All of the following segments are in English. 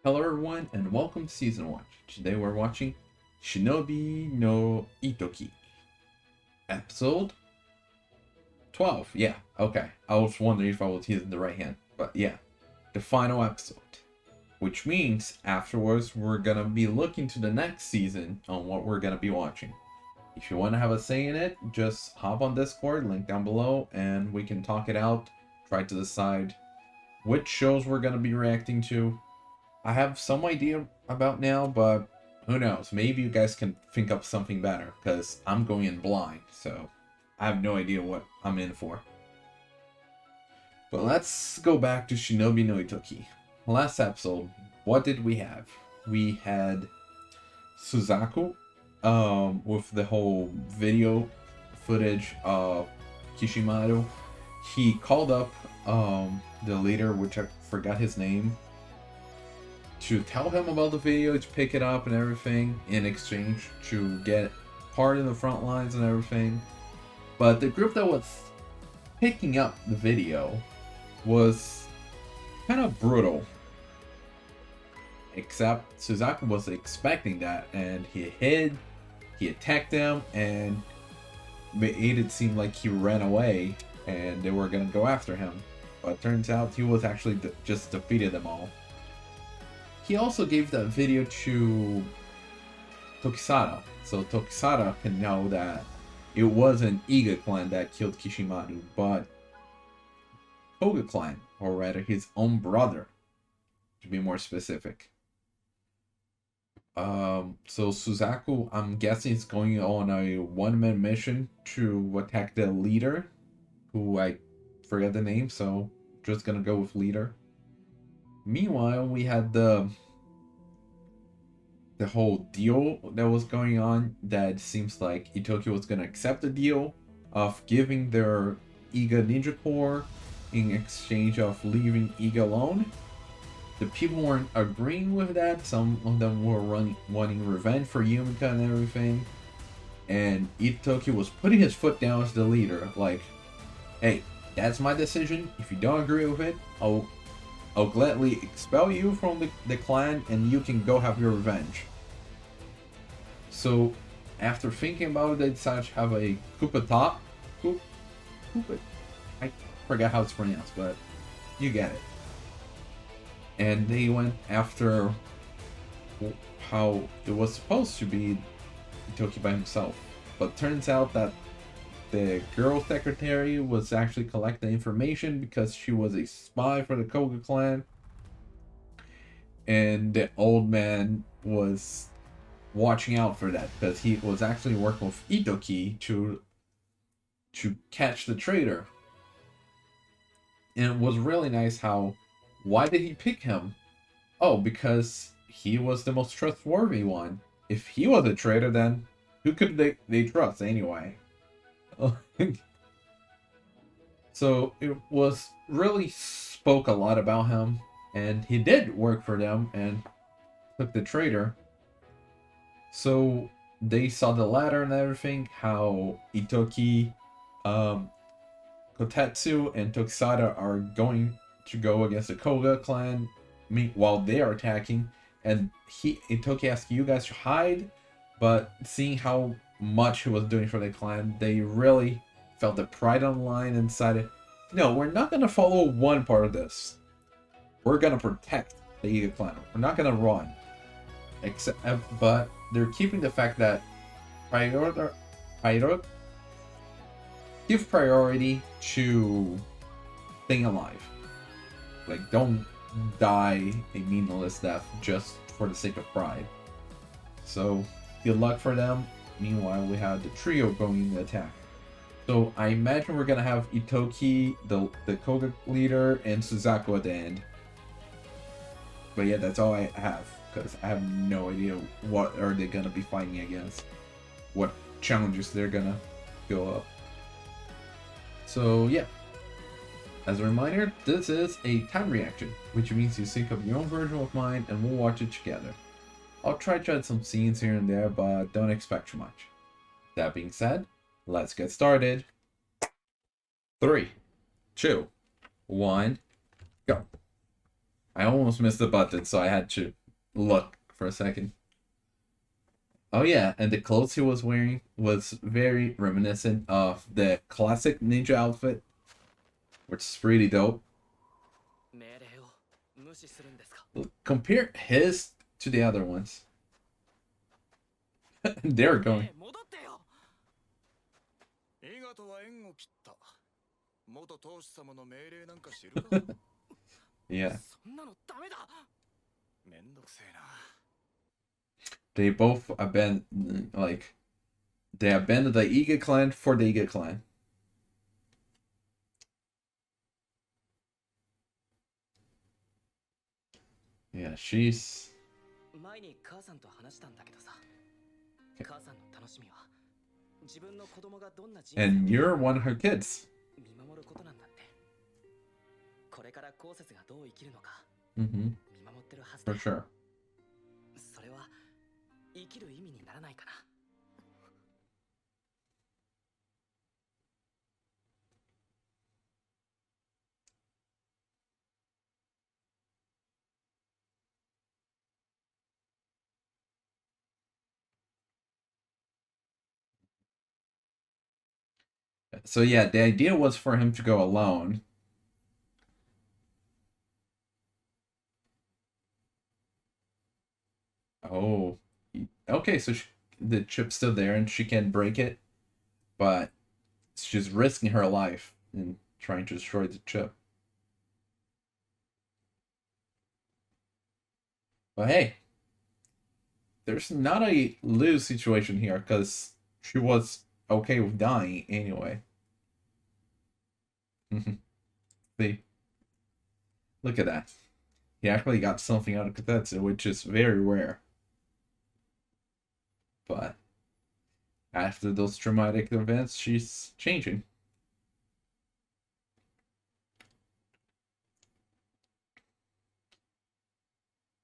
Hello everyone and welcome to Season 1. Today we're watching Shinobi no Ittoki. Episode 12. Yeah, okay. I was wondering if I was using the right hand. But yeah, the final episode. Which means afterwards we're gonna be looking to the next season on what we're gonna be watching. If you want to have a say in it, just hop on Discord, link down below, and we can talk it out. Try to decide which shows we're gonna be reacting to. I have some idea about now, but who knows? Maybe you guys can think up something better, because I'm going in blind, so I have no idea what I'm in for. But let's go back to Shinobi no Ittoki. Last episode, what did we have? We had Suzaku, with the whole video footage of Kishimaru. He called up the leader, which I forgot his name, to tell him about the video, to pick it up and everything, in exchange to get part in the front lines and everything. But the group that was picking up the video was kind of brutal. Except Suzaku was expecting that, and he hid, he attacked them, and made it seem like he ran away and they were gonna go after him. But it turns out he was actually just defeated them all. He also gave that video to Tokisara, so Tokisara can know that it wasn't Iga clan that killed Kishimaru, but Koga clan, or rather his own brother, to be more specific. So Suzaku, I'm guessing, is going on a one-man mission to attack the leader, who I forget the name, so just gonna go with leader. Meanwhile, we had the whole deal that was going on, that seems like Ittoki was gonna accept the deal of giving their Iga Ninja Corps in exchange of leaving Iga alone. The people weren't agreeing with that. Some of them were wanting revenge for Yumika and everything. And Ittoki was putting his foot down as the leader, like, hey, that's my decision. If you don't agree with it, I'll gladly expel you from the clan and you can go have your revenge. So, after thinking about it, they decided to have a coup d'etat. I forgot how it's pronounced, but you get it. And they went after how it was supposed to be Ittoki by himself. But turns out that the girl secretary was actually collecting information because she was a spy for the Koga clan. And the old man was watching out for that, because he was actually working with Ittoki to catch the traitor. And it was really nice how, why did he pick him? Oh, because he was the most trustworthy one. If he was a traitor, then who could they trust anyway? So it was really spoke a lot about him, and he did work for them and took the traitor. So they saw the ladder and everything, how Ittoki, Kotetsu, and Tokisada are going to go against the Koga clan while they are attacking, and Ittoki asked you guys to hide, but seeing how much he was doing for the clan, they really felt the pride on the line and decided, no, we're not going to follow one part of this. We're going to protect the Iga clan. We're not going to run. But they're keeping the fact that give priority to staying alive. Like, don't die a meaningless death just for the sake of pride. So, good luck for them. Meanwhile, we have the trio going in the attack. So, I imagine we're gonna have Ittoki, the Koga leader, and Suzaku at the end. But yeah, that's all I have, because I have no idea what are they gonna be fighting against. What challenges they're gonna go up. So, yeah. As a reminder, this is a time reaction, which means you sync up your own version of mine and we'll watch it together. I'll try to add some scenes here and there, but don't expect too much. That being said, let's get started. 3, 2, 1, go. I almost missed the button, so I had to look for a second. Oh yeah, and the clothes he was wearing was very reminiscent of the classic ninja outfit, which is pretty dope. Compare his to the other ones. They're going. Yeah. They both abandoned, like, they abandoned the Iga clan for the Iga clan. Yeah, she's. And you're one of her kids. Mm-hmm. For sure. So yeah, the idea was for him to go alone. Oh, okay. So the chip's still there, and she can break it, but she's risking her life in trying to destroy the chip. But hey, there's not a lose situation here because she was okay with dying anyway. See, look at that. He actually got something out of Katetsu, which is very rare. But after those traumatic events, she's changing.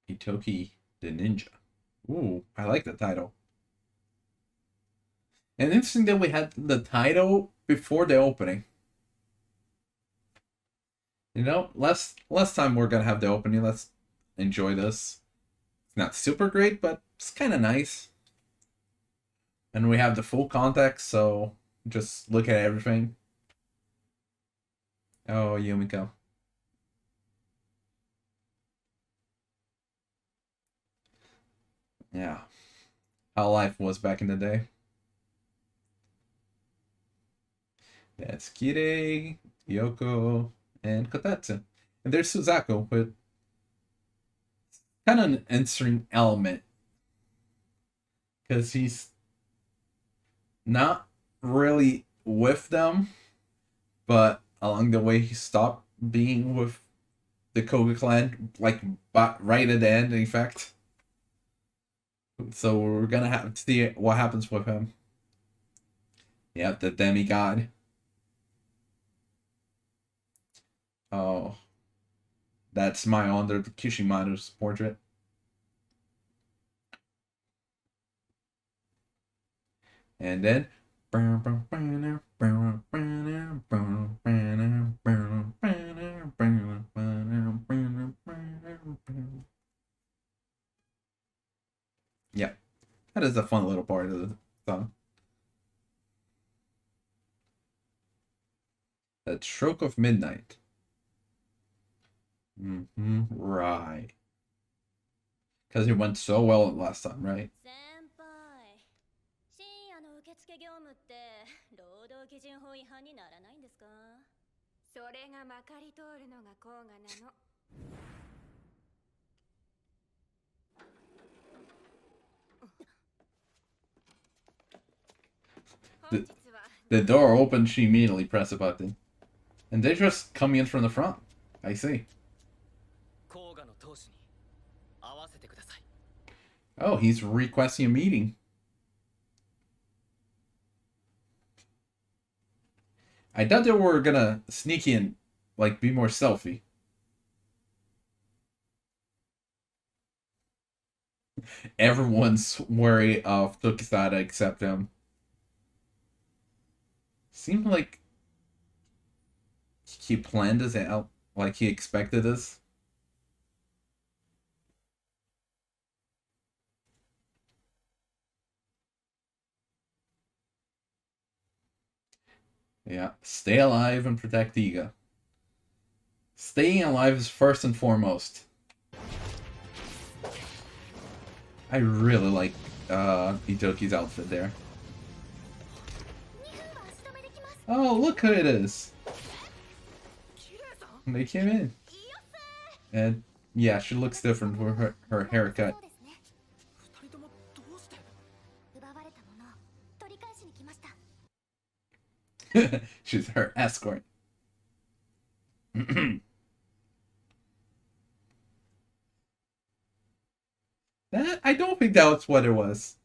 Ittoki the Ninja. Ooh, I like the title. And interesting that we had the title before the opening. You know, last time we're gonna have the opening. Let's enjoy this. It's not super great, but it's kind of nice. And we have the full context, so just look at everything. Oh, Yumiko. Yeah. How life was back in the day. That's Kirei, Yoko, and Kotetsu. And there's Suzaku with kind of an interesting element. Because he's not really with them, but along the way he stopped being with the Koga clan, like right at the end, in fact. So we're gonna have to see what happens with him. Yeah, the demigod. Oh, that smile under the Kishimaru's portrait. And then. Yeah, that is a fun little part of the song. That stroke of midnight. Right. Because it went so well last time, right? 深夜の受付業務って労働基準法違反にならないんですか？それがまかり通るのが甲賀なの。The door opened, she immediately pressed a button. And they're just coming in from the front. I see. Oh, he's requesting a meeting. I thought they were gonna sneak in, like, be more selfie. Everyone's wary of Tokisada except him. Seemed like he planned this out, like he expected this. Yeah, stay alive and protect Iga. Staying alive is first and foremost. I really like Ittoki's outfit there. Oh, look who it is! They came in. And yeah, she looks different with her haircut. She's her escort. That I don't think that was what it was.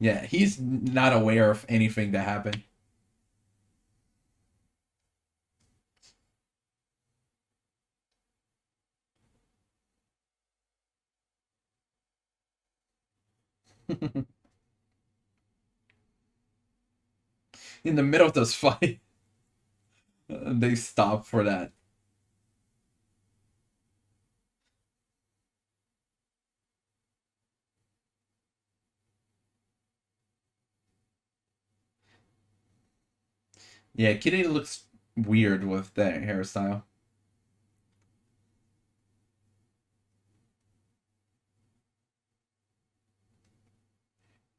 Yeah, he's not aware of anything that happened. In the middle of this fight, they stop for that. Yeah, Kitty looks weird with that hairstyle.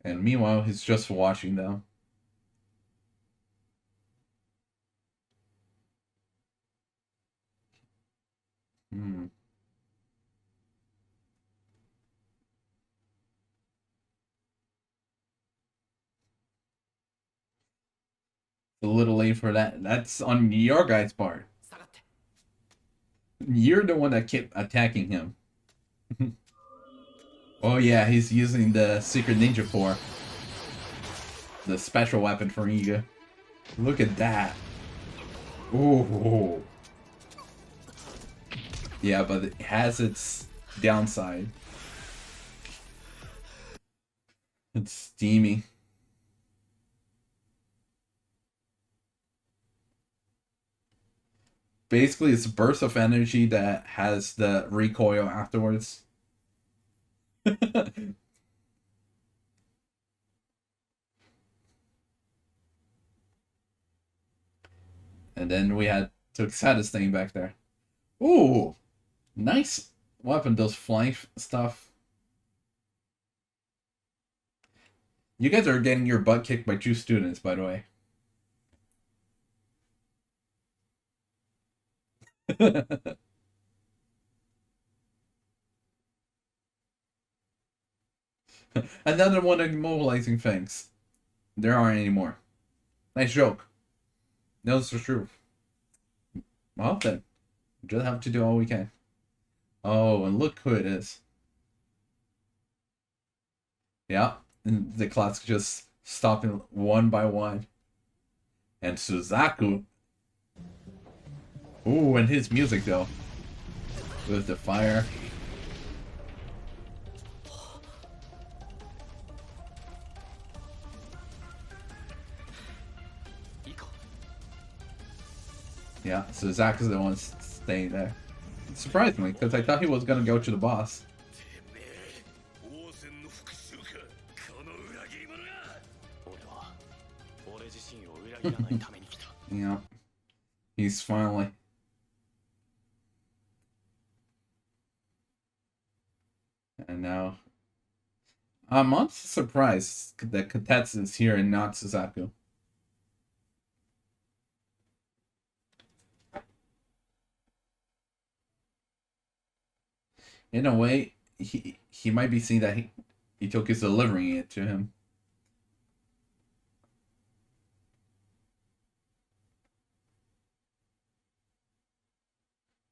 And meanwhile, he's just watching them. Hmm. A little late for that. That's on your guy's part. You're the one that kept attacking him. Oh yeah, he's using the secret ninja core. The special weapon for Iga. Look at that. Ooh. Yeah, but it has its downside. It's steamy. Basically, it's a burst of energy that has the recoil afterwards. And then we had Tokusada staying back there. Ooh, nice weapon, those flying stuff. You guys are getting your butt kicked by 2 students, by the way. Another one of immobilizing things. There aren't any more. Nice joke. No, this is true. Well then, just have to do all we can. Oh, and look who it is. Yeah, and the class just stopping one by one. And Suzaku. Ooh, and his music though. With the fire. Yeah, Suzaku's the one staying there. Surprised me, because I thought he was gonna go to the boss. Yeah. He's finally. And now. I'm not surprised that Katetsu is here and not Suzaku. In a way, he might be seeing that Itoki's delivering it to him.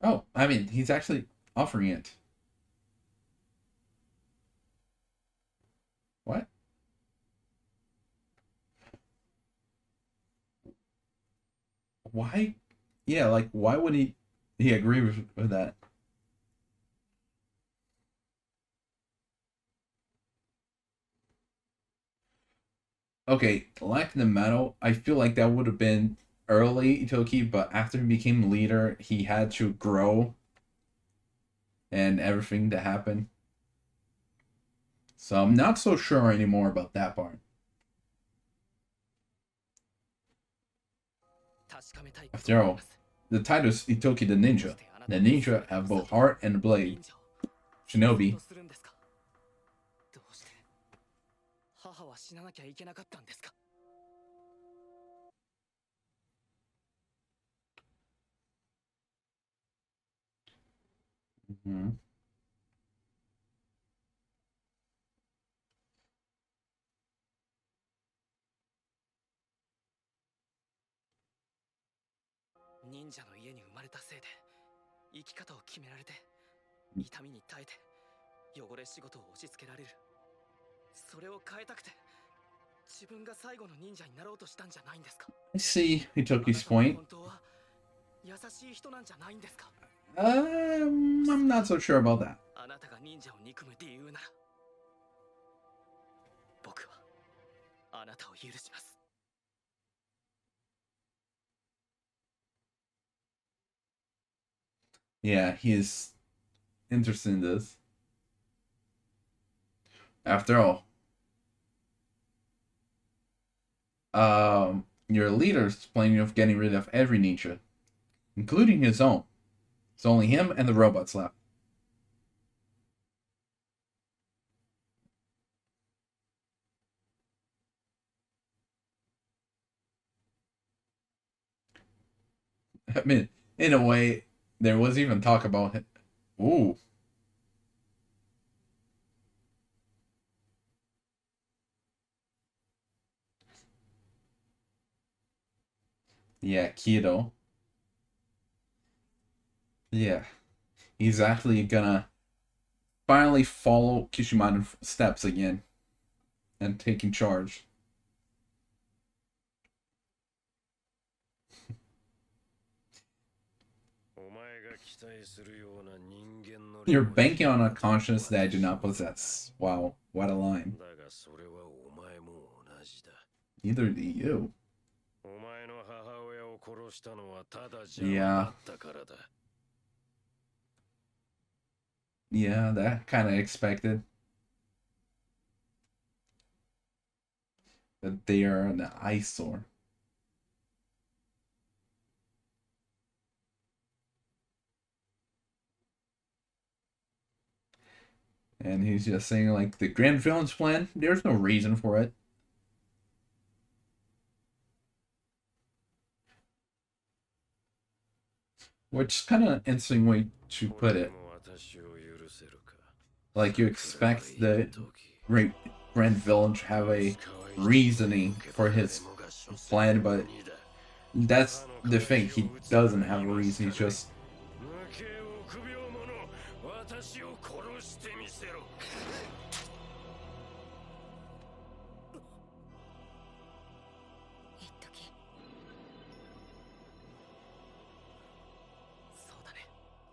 Oh, I mean, he's actually offering it. What? Why? Yeah, like, why would he agree with that? Okay, like the medal, I feel like that would have been early Itoki, but after he became leader, he had to grow and everything that happened. So I'm not so sure anymore about that part. After all, the title is Ittoki the Ninja. The ninja have both heart and blade. Shinobi. Mm-hmm. I see Ittoki's point. I'm not so sure about that. Yeah, he is interested in this. After all, your leader's planning of getting rid of every ninja, including his own. It's only him and the robots left. I mean, in a way, there was even talk about it. Ooh. Yeah, Kido. Yeah. He's actually gonna finally follow Kishima's steps again and taking charge. You're banking on a conscience that I do not possess. Wow, what a line. Neither do you. Yeah. Yeah, that kind of expected. That they are an eyesore. And he's just saying, like, the grand villain's plan, there's no reason for it. Which is kind of an interesting way to put it. Like, you expect the great grand villain to have a reasoning for his plan, but that's the thing. He doesn't have a reason. He's just...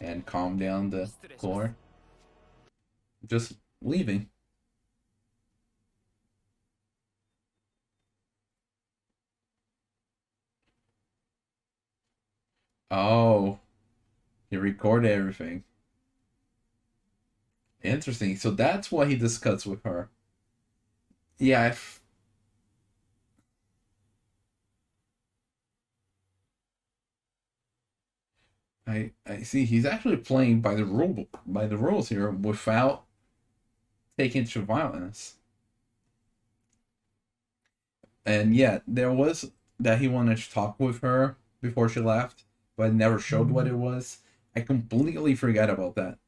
And calm down the floor. Just leaving. Oh, he recorded everything. Interesting. So that's what he discussed with her. Yeah, I see. He's actually playing by the rules here without taking to violence. And yeah, there was that he wanted to talk with her before she left, but never showed what it was. I completely forgot about that.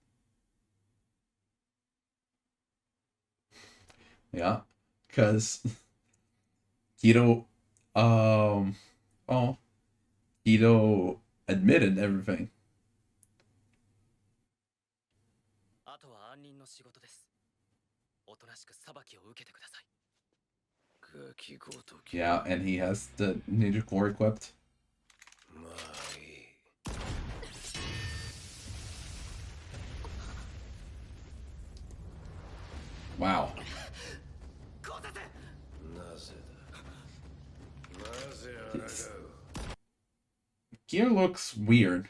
Yeah, because Kido, um, oh, Kido admitted everything. Yeah, and he has the ninja core equipped. Wow. Gear looks weird.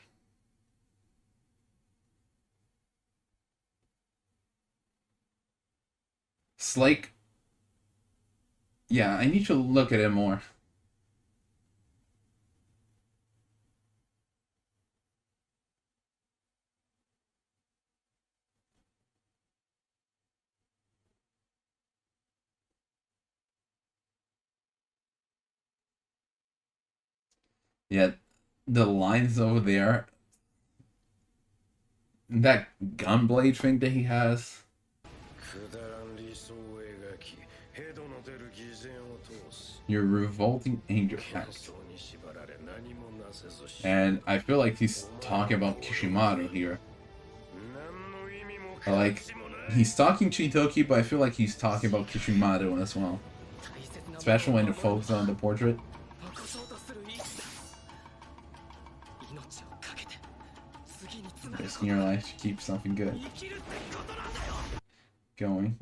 It's like, yeah, I need to look at it more. Yeah, the lines over there, that gunblade thing that he has. Your revolting angel act. And I feel like he's talking about Kishimaru here. Like, he's talking to Ittoki, but I feel like he's talking about Kishimaru as well. Especially when it focuses on the portrait. Risking your life to keep something good going.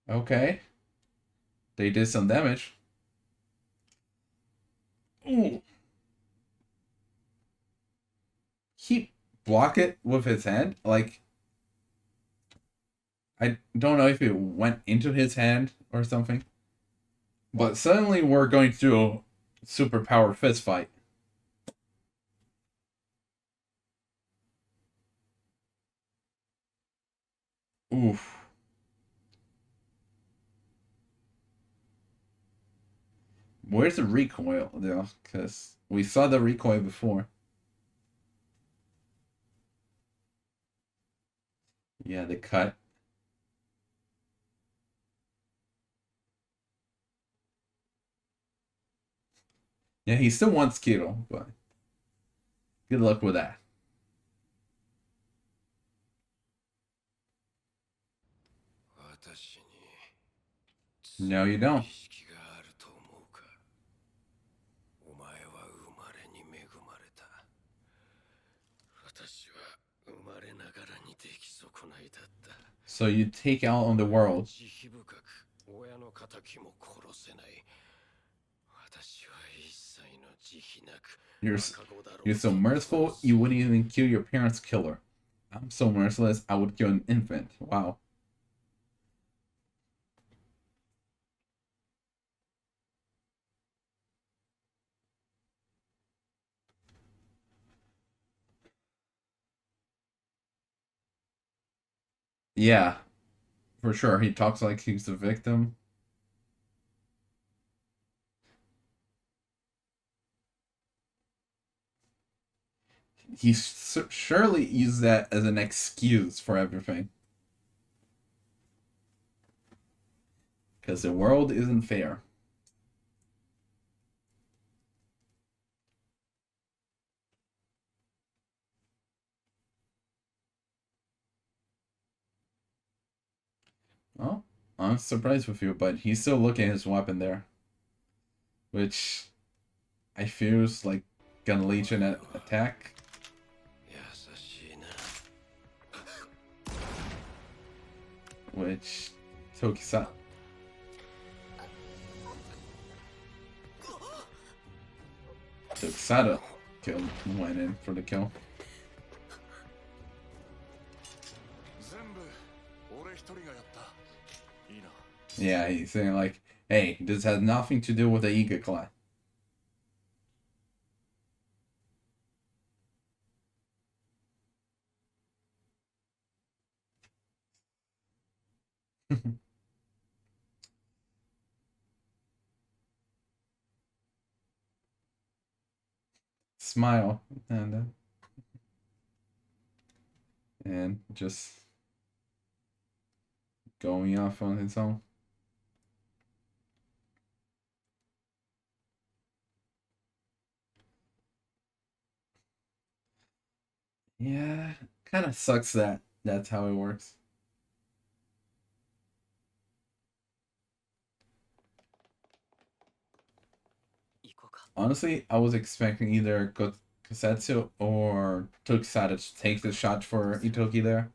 Okay. They did some damage. Ooh. He blocked it with his hand. Like, I don't know if it went into his hand or something. But suddenly we're going through a superpower fist fight. Oof. Where's the recoil, though? Because we saw the recoil before. Yeah, the cut. Yeah, he still wants Kiro, but good luck with that. No, you don't. So you take out on the world. You're, you're so merciful, you wouldn't even kill your parents' killer. I'm so merciless, I would kill an infant. Wow. Yeah, for sure. He talks like he's the victim. He surely used that as an excuse for everything. Because the world isn't fair. Well, I'm surprised with you, but he's still looking at his weapon there. Which I feel is like gonna lead an attack. Which Tokisa Tokisada killed, went in for the kill. Yeah, he's saying like, hey, this has nothing to do with the Iga clan. Smile and just going off on his own. Yeah, kind of sucks that that's how it works. Honestly, I was expecting either Kosetsu or Tokisada to take the shot for Ittoki there.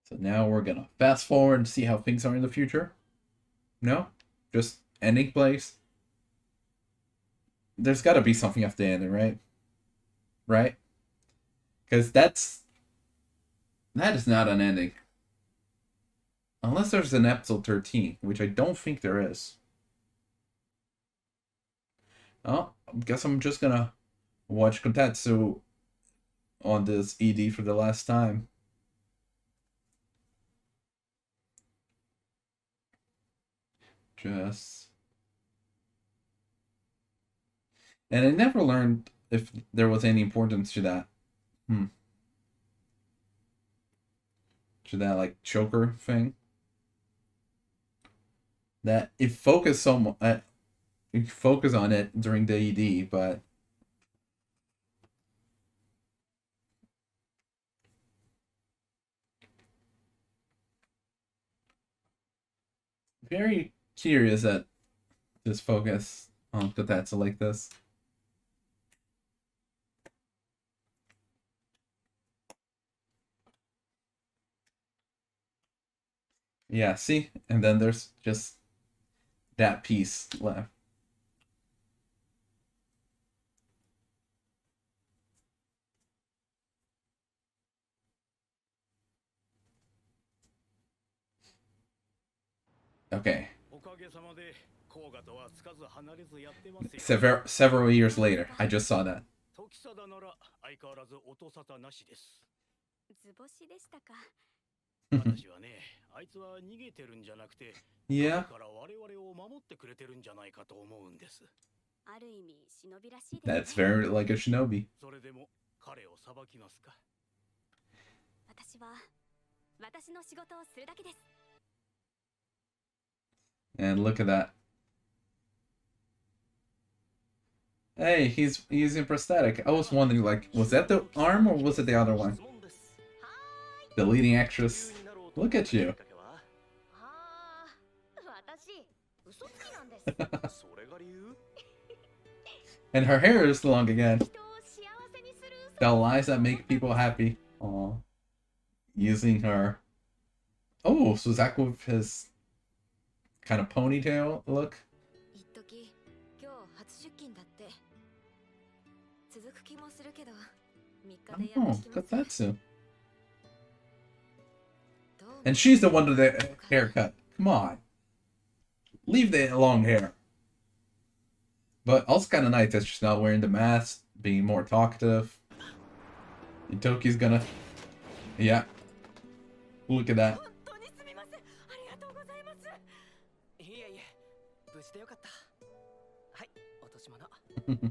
So now we're gonna fast forward and see how things are in the future. No? Just ending place. There's gotta be something after the ending, right? Right? Because that is not an ending. Unless there's an episode 13, which I don't think there is. Oh, I guess I'm just gonna watch Kotetsu on this ED for the last time. Just... And I never learned if there was any importance to that. To that, like, choker thing. That it focused so much... you focus on it during the ED, but... Very curious that this focus on Kotetsu like this. Yeah, see? And then there's just that piece left. Okay. Several years later, I just saw that. 図星でしたか。私はね、あいつは逃げてるんじゃなくて、Yeah. から我々を守ってくれてるんじゃないかと思うんです。ある意味忍びらしいですね。 That's very like a shinobi. それでも彼を裁きますか。私は私の仕事をするだけです。 And look at that. Hey, he's using prosthetic. I was wondering, like, was that the arm or was it the other one? The leading actress. Look at you. ああ、私嘘つきなんです。 それが理由？ And her hair is long again. 人を幸せにする The lies that make people happy. Aw. Using her. Oh, so Zach with his kind of ponytail look. 一時今日初出勤だって。続く気もするけど、3日でやめ Oh, てきます。 Kotetsu. And she's the one with the haircut. Come on. Leave the long hair. But also kind of nice that she's not wearing the mask, being more talkative. Ittoki's gonna... Yeah. Look at that. 本当にすみません。ありがとうございます。いえいえ、無事でよかった。はい、落とし物。ありがと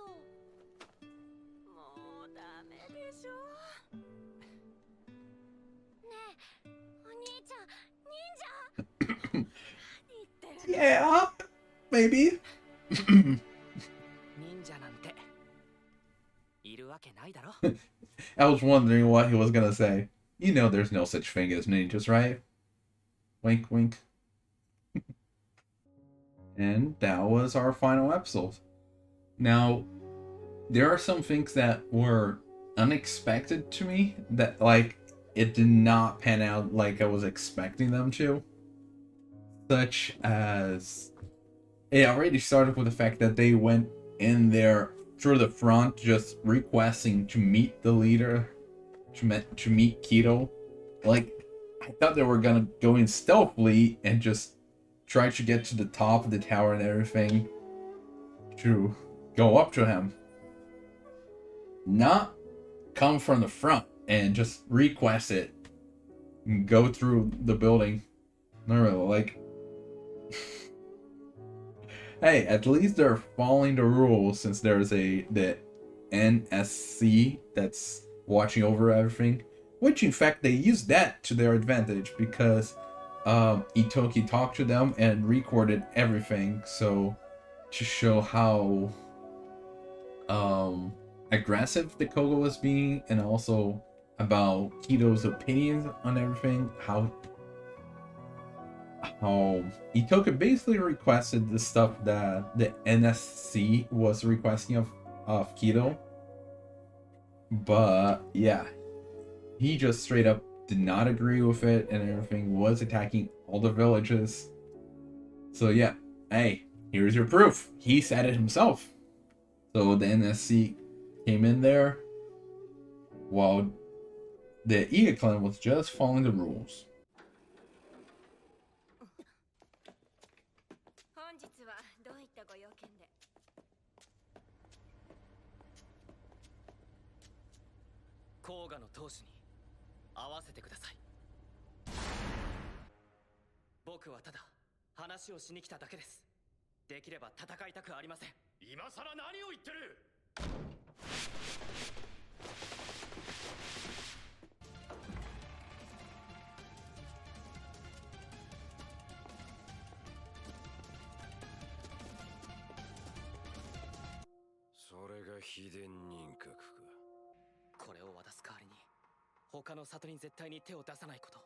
う。もうダメでしょ。ねえ、お兄ちゃん、忍者。何言ってるの？ Yeah, maybe. 忍者なんているわけないだろ。 I was wondering what he was gonna say. You know there's no such thing as ninjas, right? Wink, wink. And that was our final episode. Now, there are some things that were unexpected to me that, like, it did not pan out like I was expecting them to. Such as... It already started with the fact that they went in there through the front just requesting to meet the leader, to meet Kido. Like, I thought they were gonna go in stealthily and just try to get to the top of the tower and everything to go up to him. Not come from the front and just request it and go through the building. No, like... Hey, at least they're following the rules since there's the NSC that's watching over everything. Which in fact they used that to their advantage because Ittoki talked to them and recorded everything, so to show how aggressive the Koga was being and also about Kido's opinions on everything, how Ittoki basically requested the stuff that the NSC was requesting of Kido. But yeah, he just straight up did not agree with it and everything, was attacking all the villages. So yeah, hey, here's your proof. He said it himself. So the NSC came in there while the Iga clan was just following the rules. 本日はどういったご用件で？甲賀の当主に会わせてください。僕はただ話をしに来ただけです。できれば戦いたくありません。今さら何を言ってる。それが秘伝人格か。これを渡す代わりに他の里に絶対に手を出さないこと、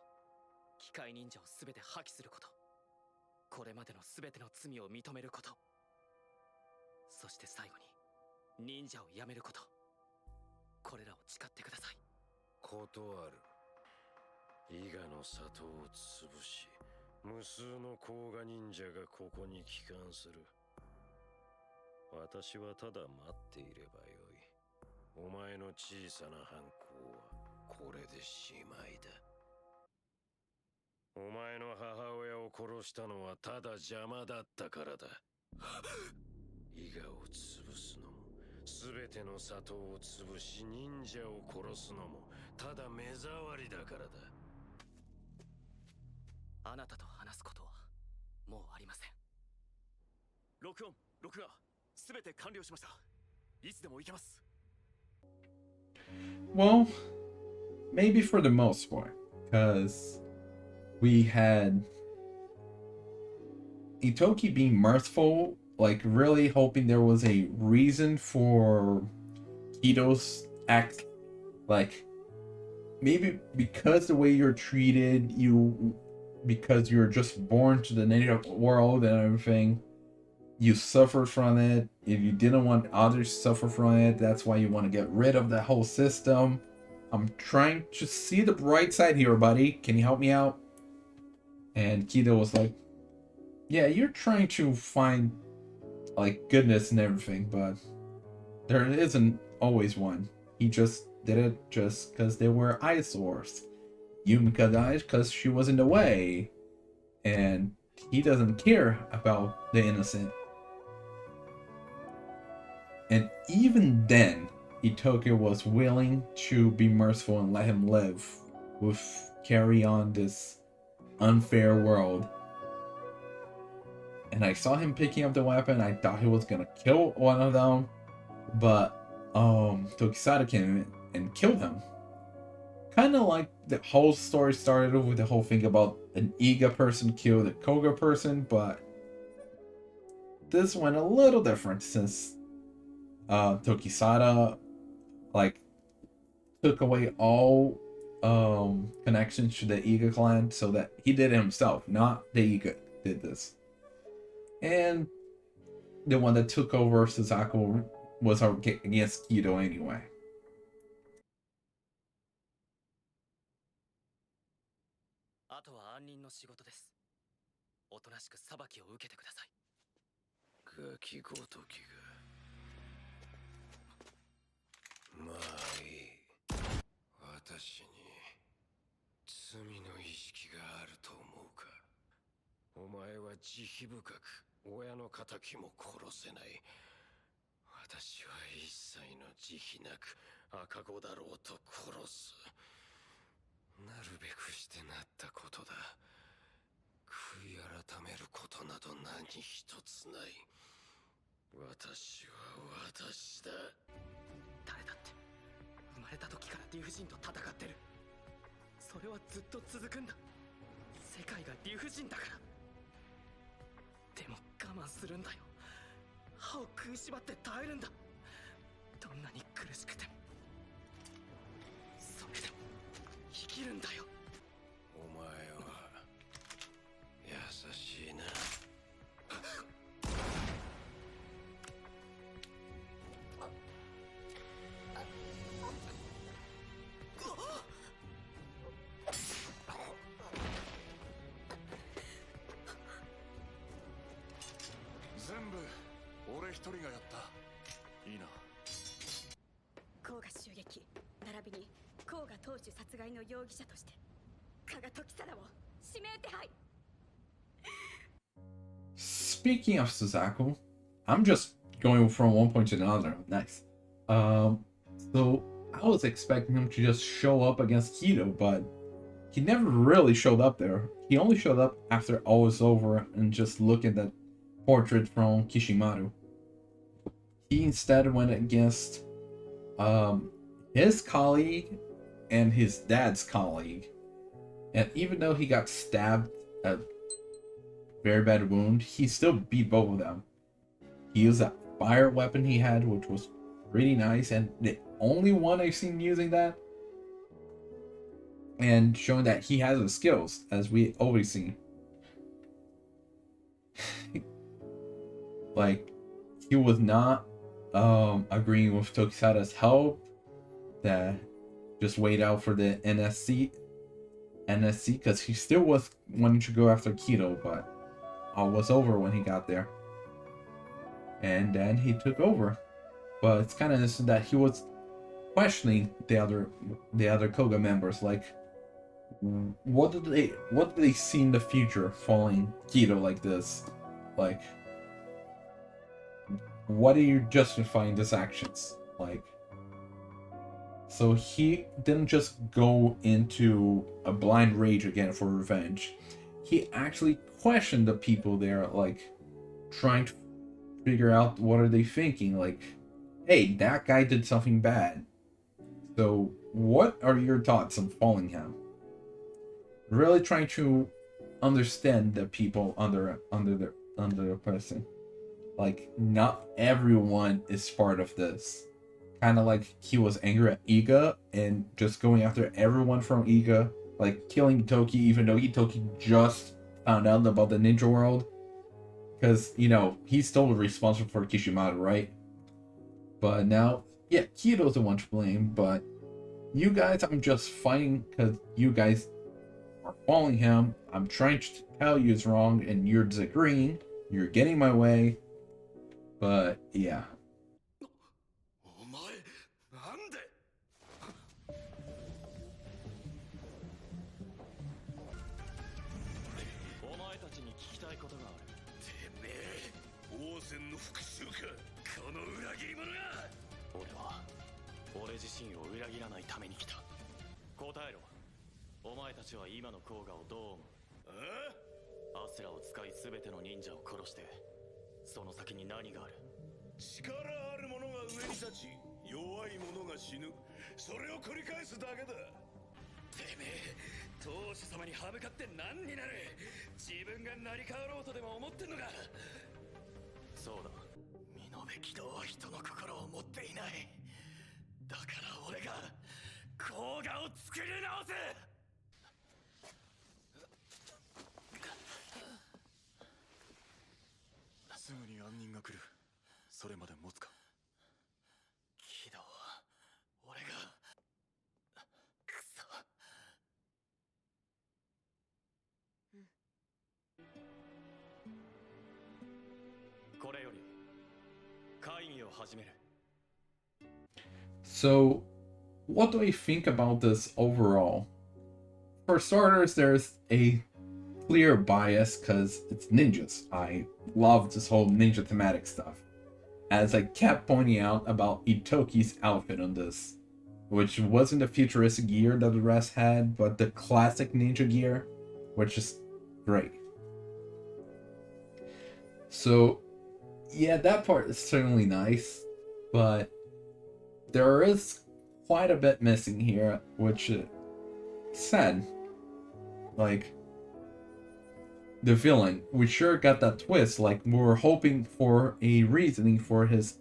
機械忍者を全て破棄すること、これまでの全ての罪を認めること、そして最後に忍者をやめること、これらを誓ってください。断る。伊賀の里を潰し、無数の甲賀忍者がここに帰還する。私はただ待っていればよい。お前の小さな反抗はこれでしまいだ。お前の母親を殺したのはただ邪魔だったからだ。伊賀を潰すのも、すべての里を潰し忍者を殺すのもただ目障りだからだ。あなたと話すことはもうありません。録音、録画、すべて完了しました。いつでも行けます。Well, maybe for the most part, because we had Ittoki being mirthful, like really hoping there was a reason for Kito's act, like maybe because the way you're treated, because you're just born to the native world and everything, you suffered from it. If you didn't want others to suffer from it, that's why you want to get rid of the whole system. I'm trying to see the bright side here, buddy. Can you help me out? And Kito was like, yeah, you're trying to find like goodness and everything, but there isn't always one. He just did it just because they were eyesores. Yumika died because she was in the way, and he doesn't care about the innocent. And even then, Ittoki was willing to be merciful and let him live with carry on this unfair world. And I saw him picking up the weapon. I thought he was gonna kill one of them, but Tokisada came in and killed him. Kind of like the whole story started with the whole thing about an Iga person killed a Koga person, but this went a little different since Tokisada like took away all connections to the Iga clan, so that he did it himself, not the Iga did this. And the one that took over Suzaku was against Kito anyway. あとは暗人の仕事です。おとなしく裁きを受けてください。ガキごときが。まあいい。私に罪の意識があると思うか。お前は慈悲深く親の敵も殺せない。私は一切の慈悲なく赤子だろうと殺す。なるべくしてなったことだ。悔い改めることなど何一つない。私は私だ。誰だって生まれた時から理不尽と戦ってる。それはずっと続くんだ。世界が理不尽だから。でも我慢するんだよ。歯を食いしばって耐えるんだ。どんなに苦しくても。それでも生きるんだよ。お前は優しいな。当主殺害の容疑者として加賀時貞を指名手配。 Speaking of Suzaku, I'm just going from one point to another. Nice. So I was expecting him to just show up against Kido, but he never really showed up there. He only showed up after all was over and just looked at that portrait from Kishimaru. He instead went against his colleague and his dad's colleague. And even though he got stabbed a very bad wound, he still beat both of them. He used that fire weapon he had, which was pretty nice, and the only one I've seen using that. And showing that he has the skills, as we always see. Like, he was not agreeing with Tokisada's help, that just wait out for the NSC, because he still was wanting to go after Kido, but all was over when he got there. And then he took over. But it's kind of interesting that he was questioning the other Koga members, like, what did they see in the future following Kido like this? Like, what are you justifying these actions? Like, so he didn't just go into a blind rage again for revenge. He actually questioned the people there, like, trying to figure out what are they thinking. Like, hey, that guy did something bad. So what are your thoughts on following him? Really trying to understand the people under the person. Like, not everyone is part of this. Kind of like he was angry at Iga and just going after everyone from Iga, like killing Ittoki, even though Ittoki just found out about the ninja world. Because, you know, he's still responsible for Kishimaru, right? But now, yeah, Kido's the one to blame, but you guys, I'm just fighting because you guys are following him. I'm trying to tell you it's wrong, and you're disagreeing. You're getting my way. But, yeah. お前なんでお前たちに聞きたいことがあるてめえ王翦の復讐かこの裏切り者が俺は俺自身を裏切らないために来た答えろお前たちは今の甲賀をどう思うアスラを使い全ての忍者を殺してその先に何がある力ある者が上に立ち弱い者が死ぬそれを繰り返すだけだてめえ当主様に歯向かって何になる自分が成り代わろうとでも思ってんのかそうだ見延べ鬼道は人の心を持っていないだから俺が甲賀を作り直すすぐに暗人が来るそれまで持つか鬼道俺がくそこれより会議を始める So, what do I think about this overall? For starters, there's a clear bias because it's ninjas. I love this whole ninja thematic stuff. As I kept pointing out about Ittoki's outfit on this, which wasn't the futuristic gear that the rest had, but the classic ninja gear, which is great. So, yeah, that part is certainly nice, but there is quite a bit missing here, which is sad. Like, the villain, we sure got that twist, like we were hoping for a reasoning for his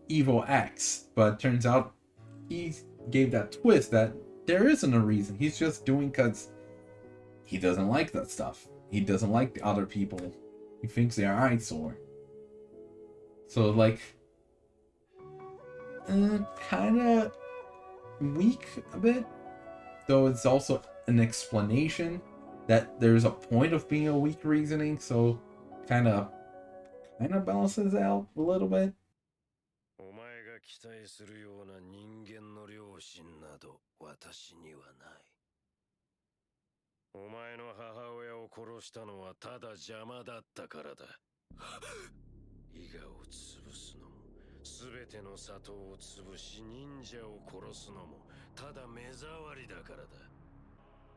evil acts, but turns out he gave that twist that there isn't a reason. He's just doing because he doesn't like that stuff. He doesn't like the other people. He thinks they are eyesore. So, like, kind of weak a bit, though it's also an explanation that there's a point of being a weak reasoning, so kind of balances out a little bit. お前が期待するような人間の良心など私にはない。お前の母親を殺したのはただ邪魔だったからだ。伊賀を潰すのも、全ての里を潰し忍者を殺すのもただ目障りだからだ。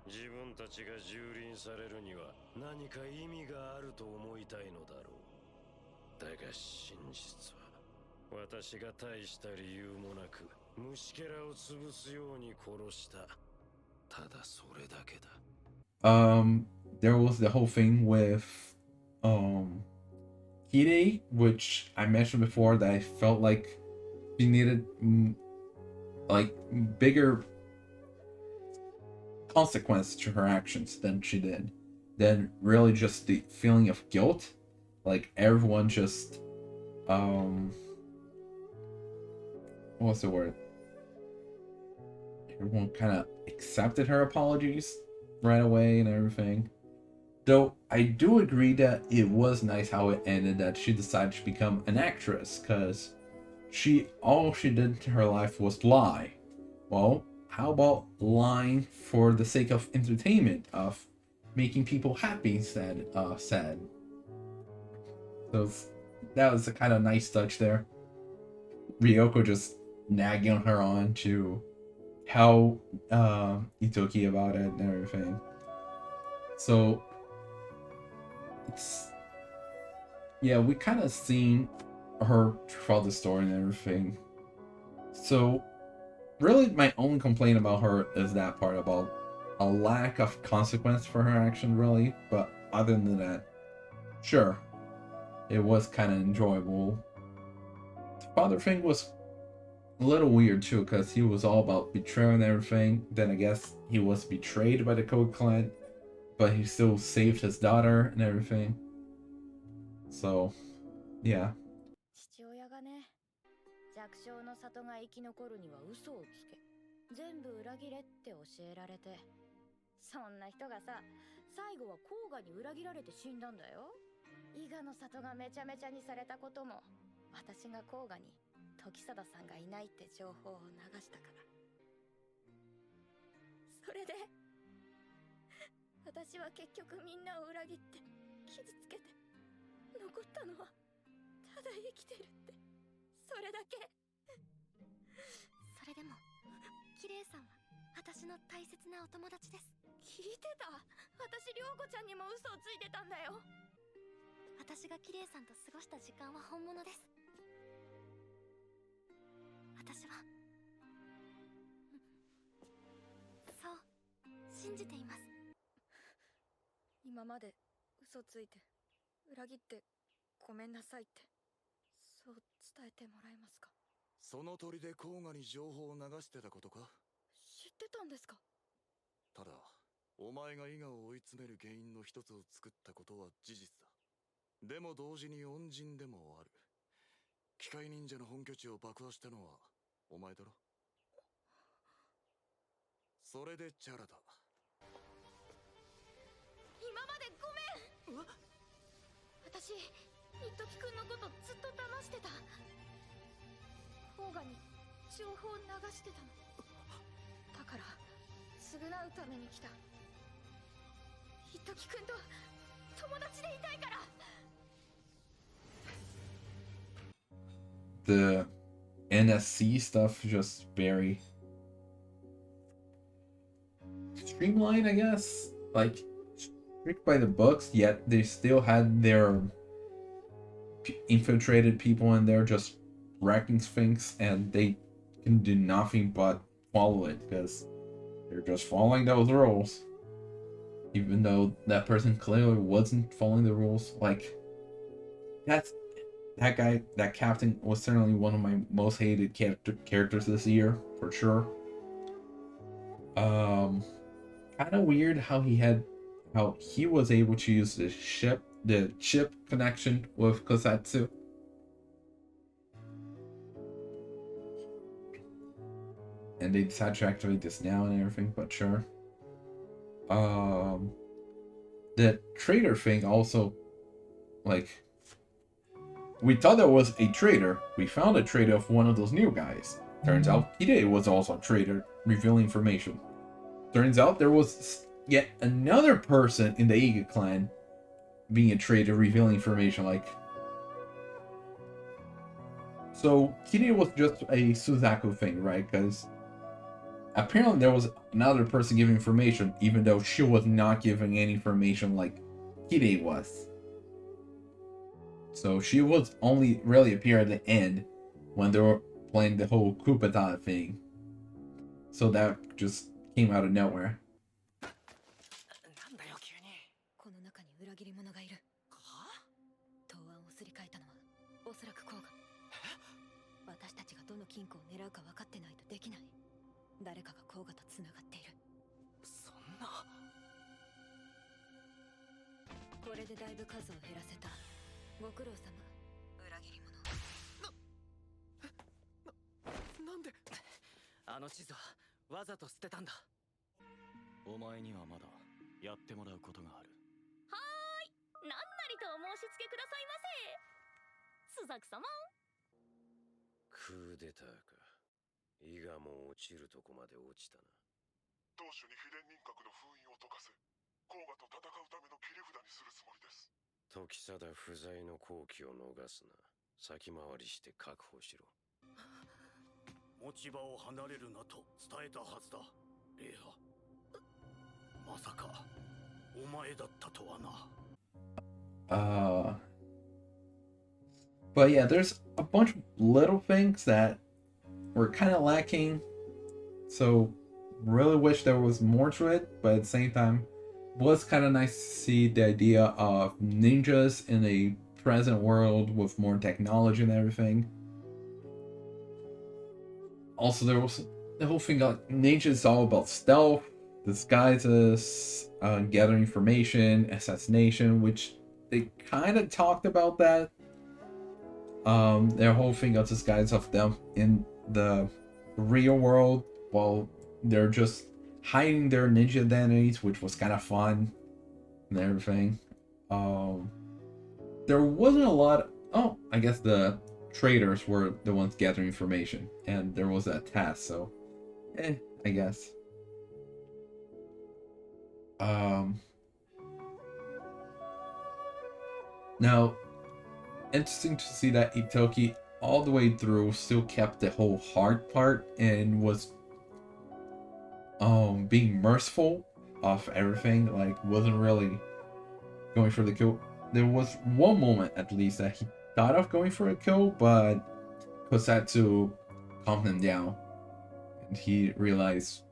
自分たちが蹂躙されるには何か意味があると思いたいのだろう。だが真実は、私が大した理由もなく虫けらを潰すように殺した。ただそれだけだ。There was the whole thing with Hide, which I mentioned before that I felt like she needed like bigger consequence to her actions than she did. Then really just the feeling of guilt, like everyone just what's the word? Everyone kind of accepted her apologies right away and everything. Though I do agree that it was nice how it ended, that she decided to become an actress, because all she did in her life was lie. Well, how about lying for the sake of entertainment, of making people happy instead of sad? So that was a kind of nice touch there. Ryoko just nagging her on to tell Ittoki about it and everything. So yeah, we kind of seen her throughout the story and everything. So really my only complaint about her is that part about a lack of consequence for her action, really. But other than that, sure, it was kind of enjoyable. The father thing was a little weird too, because he was all about betrayal and everything. Then I guess he was betrayed by the Code Clan, but he still saved his daughter and everything. So, yeah. 父親がね、弱小の里が生き残るには嘘をつけ、全部裏切れって教えられて、そんな人がさ、最後は甲賀に裏切られて死んだんだよ。伊賀の里がめちゃめちゃにされたことも、私が甲賀に時貞さんがいないって情報を流したから。それで私は結局みんなを裏切って傷つけて、残ったのはただ生きてるって、それだけ。それでも綺麗さんは私の大切なお友達です。聞いてた？私涼子ちゃんにも嘘をついてたんだよ。私が綺麗さんと過ごした時間は本物です。私はそう信じています。今まで嘘ついて裏切ってごめんなさいって、そう伝えてもらえますか？その鳥で甲賀に情報を流してたことか？知ってたんですか？ただお前が伊賀を追い詰める原因の一つを作ったことは事実だ。でも同時に恩人でもある。機械忍者の本拠地を爆破したのはお前だろ。それでチャラだ。今までごめん。私、一時くんのことずっと騙してた。甲賀に情報を流してたの。だから償うために来た。一時くんと友達でいたいから。The NSC stuff just very streamlined, I guess. Like strict by the books, yet they still had their infiltrated people in there just wrecking things, and they can do nothing but follow it because they're just following those rules. Even though that person clearly wasn't following the rules. Like that guy, that captain, was certainly one of my most hated characters this year, for sure. Kind of weird how he was able to use the chip connection with Kosetsu. And they decided to activate this now and everything, but sure. The traitor thing also, like, we thought that was a traitor. We found a traitor of one of those new guys. Turns out Hide was also a traitor, revealing information. Turns out there was yet another person in the Iga clan being a traitor, revealing information. Like, so Hide was just a Suzaku thing, right? Because apparently there was another person giving information, even though she was not giving any information like Hide was. So she was only really appear at the end when they were playing the whole coup d'etat thing. So that just came out of nowhere. なんだよ急に。この中に裏切り者がいる。は？答案をすり替えたのはおそらく甲賀。私たちがどの金庫を狙うか分かってないとできない。誰かが甲賀とつながっている。そんな。これでだいぶ数を減らせた。ご苦労様。裏切り者。なんで？あの地図はわざと捨てたんだ。お前にはまだやってもらうことがある。はーい、なんなりとお申し付けくださいませ。スザク様。クーデターか。伊賀も落ちるとこまで落ちたな。当主に秘伝人格の封印を解かせ、甲賀と戦うための切り札にするつもりです。時貞不在の好機を逃すな。先回りして確保しろ。持ち場を離れるなと伝えたはずだ、レイハ。まさかお前だったとはな。But yeah, there's a bunch of little things that were kind of lacking. So really wish there was more to it, but at the same time, was kind of nice to see the idea of ninjas in a present world with more technology and everything. Also, there was the whole thing like ninja is all about stealth, disguises, gathering information, assassination, which they kind of talked about that. Their whole thing of disguise of them in the real world while they're just hiding their ninja identities, which was kind of fun and everything. There wasn't a lot. Oh, I guess the traders were the ones gathering information, and there was a task. So, I guess. Now, interesting to see that Ittoki all the way through still kept the whole heart part and was being merciful of everything, like wasn't really going for the kill. There was one moment at least that he thought of going for a kill, but had to calm him down, and he realized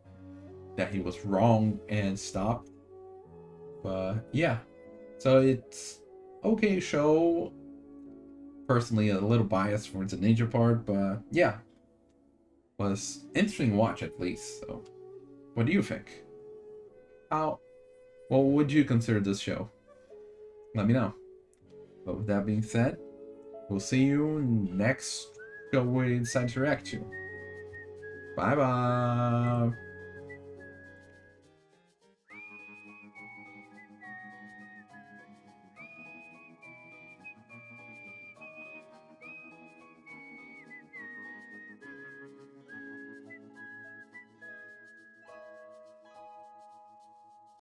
that he was wrong and stopped. But yeah, so it's okay show. Personally, a little biased towards the ninja part, but yeah, was interesting watch at least. So, what do you think? What would you consider this show? Let me know. But with that being said, we'll see you next show we decide to react to. Bye bye.